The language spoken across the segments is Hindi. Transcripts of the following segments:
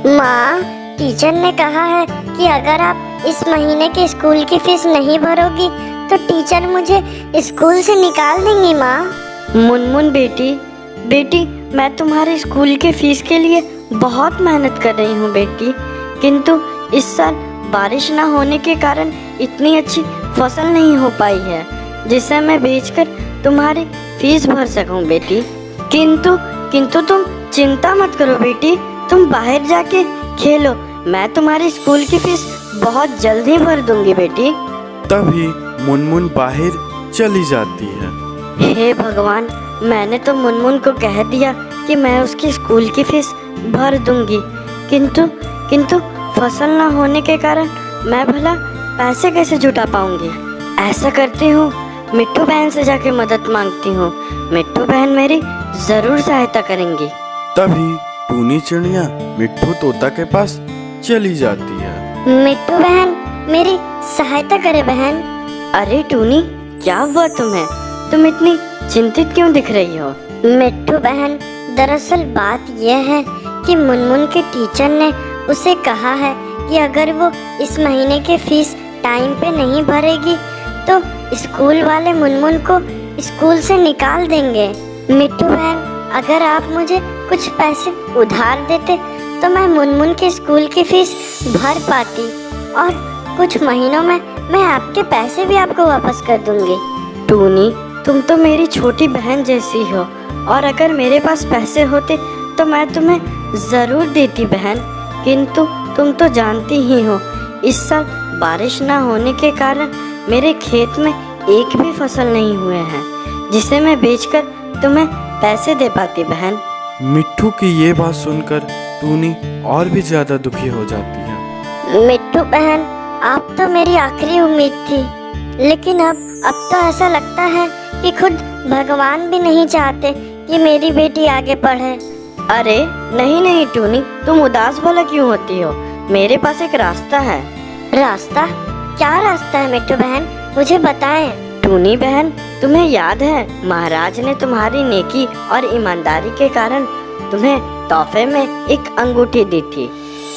माँ, टीचर ने कहा है कि अगर आप इस महीने की स्कूल की फीस नहीं भरोगी तो टीचर मुझे स्कूल से निकाल देंगी। माँ। मुनमुन बेटी, मैं तुम्हारे स्कूल के फीस के लिए बहुत मेहनत कर रही हूँ बेटी, किंतु इस साल बारिश ना होने के कारण इतनी अच्छी फसल नहीं हो पाई है जिसे मैं बेचकर तुम्हारी फीस भर सकूं बेटी। किंतु तुम चिंता मत करो बेटी, तुम बाहर जाके खेलो, मैं तुम्हारी स्कूल की फीस बहुत जल्द ही भर दूंगी बेटी। तभी मुनमुन बाहर चली जाती है। हे भगवान, मैंने तो मुनमुन को कह दिया कि मैं उसकी स्कूल की फीस भर दूंगी, किंतु फसल ना होने के कारण मैं भला पैसे कैसे जुटा पाऊंगी। ऐसा करती हूँ, मिट्टू बहन से जाके मदद मांगती हूँ, मिट्टू बहन मेरी जरूर सहायता करेंगी। तभी टूनी चिड़िया मिट्ठू तोता के पास चली जाती है। मिट्टू बहन, मेरी सहायता करे बहन। अरे टूनी, क्या हुआ तुम्हें? तुम इतनी चिंतित क्यों दिख रही हो? मिट्टू बहन, दरअसल बात यह है कि मुनमुन के टीचर ने उसे कहा है कि अगर वो इस महीने की फीस टाइम पे नहीं भरेगी तो स्कूल वाले मुनमुन को स्कूल से निकाल देंगे। मिट्टू बहन, अगर आप मुझे कुछ पैसे उधार देते तो मैं मुनमुन के स्कूल की फीस भर पाती और कुछ महीनों में मैं आपके पैसे भी आपको वापस कर दूंगी। टूनी, तुम तो मेरी छोटी बहन जैसी हो और अगर मेरे पास पैसे होते तो मैं तुम्हें जरूर देती बहन, किंतु तुम तो जानती ही हो इस साल बारिश ना होने के कारण मेरे खेत में एक भी फसल नहीं हुए हैं जिसे मैं बेचकर तुम्हें पैसे दे पाती बहन। मिट्ठू की ये बात सुनकर टूनी और भी ज्यादा दुखी हो जाती है। मिट्टू बहन, आप तो मेरी आखिरी उम्मीद थी, लेकिन अब तो ऐसा लगता है कि खुद भगवान भी नहीं चाहते कि मेरी बेटी आगे पढ़े। अरे नहीं टूनी, तुम उदास भला क्यों होती हो? मेरे पास एक रास्ता है। रास्ता? क्या रास्ता है मिट्टू बहन, मुझे बताएं। टूनी बहन, तुम्हें याद है महाराज ने तुम्हारी नेकी और ईमानदारी के कारण तुम्हें तोहफे में एक अंगूठी दी थी।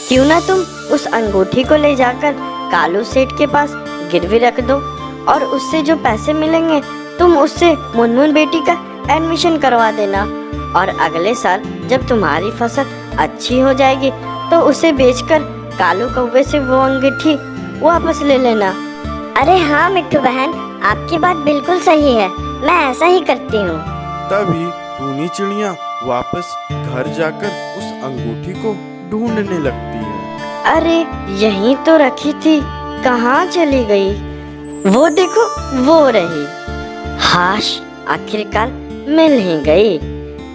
क्यों ना तुम उस अंगूठी को ले जाकर कालू सेठ के पास गिरवी रख दो और उससे जो पैसे मिलेंगे तुम उससे मुनमुन बेटी का एडमिशन करवा देना और अगले साल जब तुम्हारी फसल अच्छी हो जाएगी तो उसे बेचकर कालू कौवे से वो अंगूठी वापस ले लेना। अरे हाँ मिट्टू बहन, आपकी बात बिल्कुल सही है, मैं ऐसा ही करती हूँ। तभी टूनी चिड़िया वापस घर जाकर उस अंगूठी को ढूंढने लगती है। अरे यहीं तो रखी थी, कहाँ चली गई? वो देखो, वो रही। हाश, आखिरकार मिल ही गई।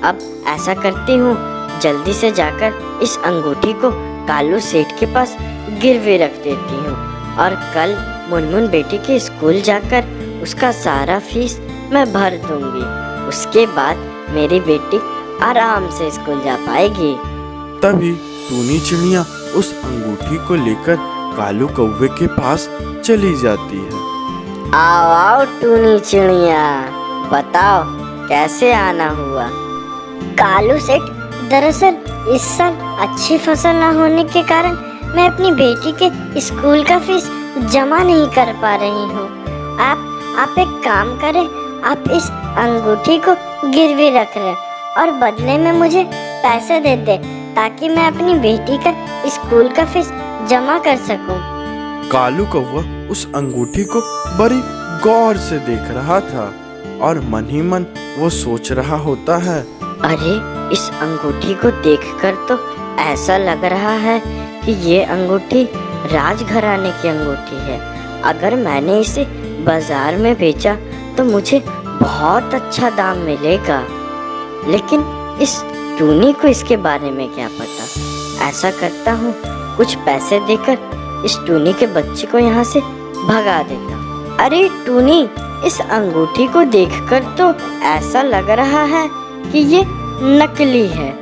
अब ऐसा करती हूँ, जल्दी से जाकर इस अंगूठी को कालू सेठ के पास गिरवे रख देती हूँ और कल मुनमुन बेटी के स्कूल जाकर उसका सारा फीस मैं भर दूंगी। उसके बाद मेरी बेटी आराम से स्कूल जा पाएगी। तभी टूनी चिड़िया उस अंगूठी को लेकर कालू कौवे के पास चली जाती है। आओ टूनी चिड़िया, बताओ कैसे आना हुआ? कालू सेठ, दरअसल इस साल अच्छी फसल न होने के कारण मैं अपनी बेटी के स्कूल का फीस जमा नहीं कर पा रही हूँ। आप एक काम करें, आप इस अंगूठी को गिरवी रख लें और बदले में मुझे पैसे दे दे ताकि मैं अपनी बेटी का स्कूल का फीस जमा कर सकूं। कालू कौवा उस अंगूठी को बड़ी गौर से देख रहा था और मन ही मन वो सोच रहा होता है, अरे इस अंगूठी को देखकर तो ऐसा लग रहा है कि ये अंगूठी राजघराने की अंगूठी है। अगर मैंने इसे बाजार में बेचा तो मुझे बहुत अच्छा दाम मिलेगा, लेकिन इस टूनी को इसके बारे में क्या पता। ऐसा करता हूँ, कुछ पैसे देकर इस टूनी के बच्चे को यहाँ से भगा देता। अरे टूनी, इस अंगूठी को देखकर तो ऐसा लग रहा है कि ये नकली है,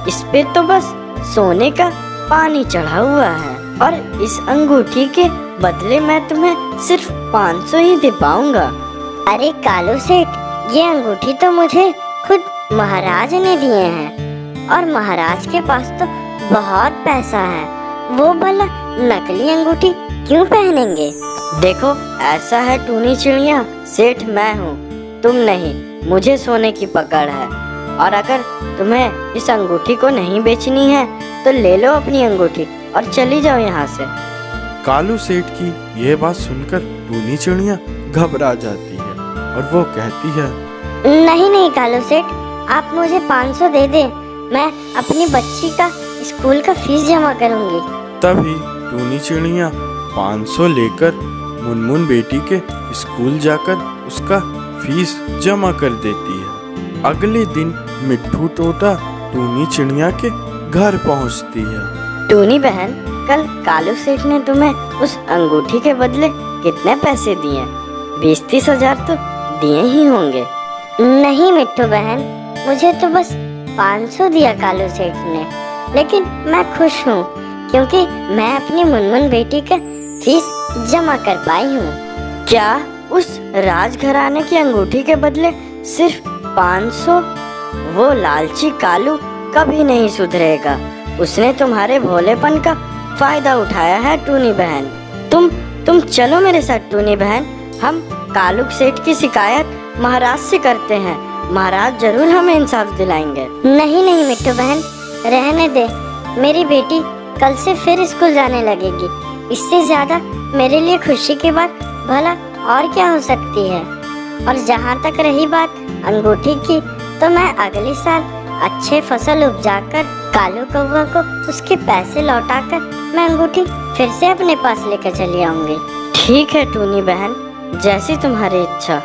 इस पे तो बस सोने का पानी चढ़ा हुआ है और इस अंगूठी के बदले मैं तुम्हें सिर्फ 500 ही दे पाऊंगा। अरे कालू सेठ, ये अंगूठी तो मुझे खुद महाराज ने दिए हैं और महाराज के पास तो बहुत पैसा है, वो भला नकली अंगूठी क्यों पहनेंगे? देखो, ऐसा है टूनी चिड़िया, सेठ मैं हूँ, तुम नहीं। मुझे सोने की पकड़ है, और अगर तुम्हें इस अंगूठी को नहीं बेचनी है तो ले लो अपनी अंगूठी और चली जाओ यहाँ से। कालू सेठ की यह बात सुनकर टूनी चिड़िया घबरा जाती है और वो कहती है, नहीं नहीं कालू सेठ, आप मुझे 500 दे दे, मैं अपनी बच्ची का स्कूल का फीस जमा करूंगी। तभी टूनी चिड़िया 500 लेकर मुनमुन बेटी के स्कूल जाकर उसका फीस जमा कर देती है। अगले दिन मिट्ठू तोता टूनी चिड़िया के घर पहुंचती है। टूनी बहन, कल कालू सेठ ने तुम्हें उस अंगूठी के बदले कितने पैसे दिए? 20-30 हजार तो दिए ही होंगे। नहीं मिट्टू बहन, मुझे तो बस 500 दिया कालू सेठ ने, लेकिन मैं खुश हूँ क्योंकि मैं अपनी मुनमुन बेटी का फीस जमा कर पाई हूँ। क्या उस राजघराने की अंगूठी के बदले सिर्फ 500? वो लालची कालू कभी नहीं सुधरेगा, उसने तुम्हारे भोलेपन का फायदा उठाया है। टूनी बहन, तुम चलो मेरे साथ। टूनी बहन, हम कालू सेठ की शिकायत महाराज से करते हैं, महाराज जरूर हमें इंसाफ दिलाएंगे। नहीं नहीं मिट्टू बहन, रहने दे, मेरी बेटी कल से फिर स्कूल जाने लगेगी। इससे ज्यादा मेरे लिए खुशी की बात भला और क्या हो सकती है। और जहाँ तक रही बात अंगूठी की, तो मैं अगले साल अच्छे फसल उपजाकर कालू कौवा को उसके पैसे लौटाकर मैं अंगूठी फिर से अपने पास लेकर चली आऊंगी। ठीक है टूनी बहन, जैसी तुम्हारी इच्छा।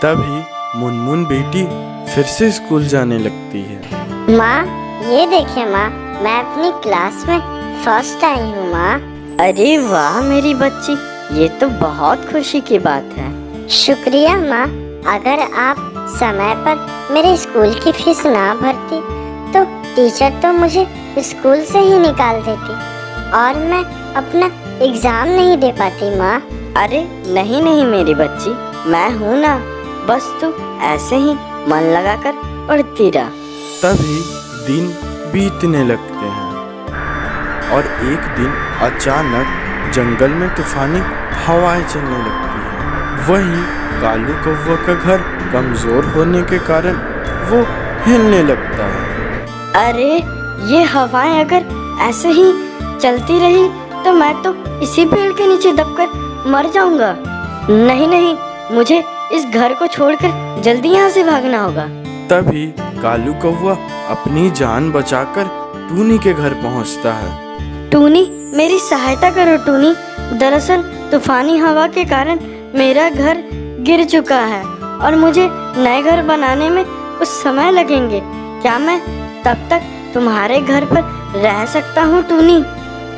तभी मुनमुन बेटी फिर से स्कूल जाने लगती है। माँ, ये देखिए माँ, मैं अपनी क्लास में फर्स्ट आई हूँ माँ। अरे वाह मेरी बच्ची, ये तो बहुत खुशी की बात है। शुक्रिया माँ, अगर आप समय पर मेरे स्कूल की फीस ना भरती तो टीचर तो मुझे स्कूल से ही निकाल देती और मैं अपना एग्जाम नहीं दे पाती माँ। अरे नहीं नहीं मेरी बच्ची, मैं हूँ ना, बस तू ऐसे ही मन लगाकर पढ़ती रह। तभी दिन बीतने लगते हैं और एक दिन अचानक जंगल में तूफानी हवाएं चलने लगती हैं। वहीं कालू कौवा का घर कमजोर होने के कारण वो हिलने लगता है। अरे ये हवाएं अगर ऐसे ही चलती रही तो मैं तो इसी पेड़ के नीचे दबकर मर जाऊंगा। नहीं नहीं, मुझे इस घर को छोड़कर जल्दी यहाँ से भागना होगा। तभी कालू कौवा अपनी जान बचाकर टूनी के घर पहुँचता है। टूनी, मेरी सहायता करो टूनी, दरअसल तूफानी हवा के कारण मेरा घर गिर चुका है और मुझे नए घर बनाने में कुछ समय लगेंगे। क्या मैं तब तक तुम्हारे घर पर रह सकता हूँ टूनी?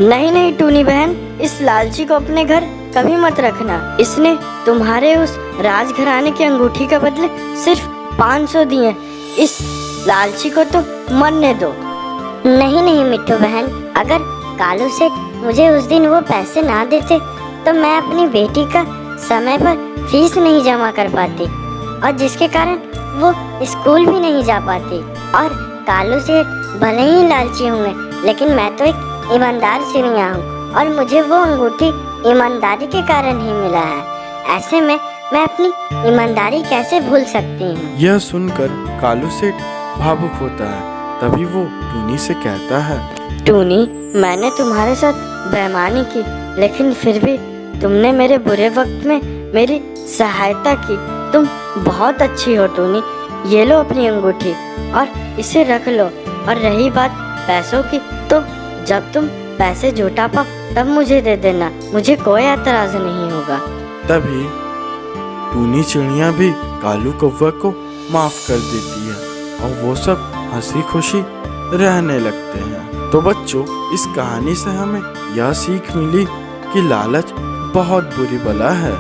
नहीं नहीं टूनी बहन, इस लालची को अपने घर कभी मत रखना। इसने तुम्हारे उस राजघराने की अंगूठी के बदले सिर्फ 500 दिए। इस लालची को तो मरने दो। नहीं नहीं मिट्टू बहन, अगर कालू सेठ मुझे उस दिन वो पैसे ना देते तो मैं अपनी बेटी का समय पर फीस नहीं जमा कर पाती और जिसके कारण वो स्कूल भी नहीं जा पाती। और कालू सेठ भले ही लालची होंगे, लेकिन मैं तो एक ईमानदार चिड़िया हूँ और मुझे वो अंगूठी ईमानदारी के कारण ही मिला है। ऐसे में मैं अपनी ईमानदारी कैसे भूल सकती हूँ? यह सुनकर कालू सेठ भावुक होता है। तभी वो टूनी से कहता है, टूनी, मैंने तुम्हारे साथ बेईमानी की, लेकिन फिर भी तुमने मेरे बुरे वक्त में मेरी सहायता की। तुम बहुत अच्छी हो टूनी। ये लो अपनी अंगूठी और इसे रख लो। और रही बात पैसों की, तो जब तुम पैसे जुटा पाओ तब मुझे दे देना, मुझे कोई एतराज नहीं होगा। तभी टूनी चिड़िया भी कालू कौवा को माफ कर देती है और वो सब हंसी खुशी रहने लगते हैं। तो बच्चों, इस कहानी से हमें यह सीख मिली कि लालच बहुत बुरी बला है।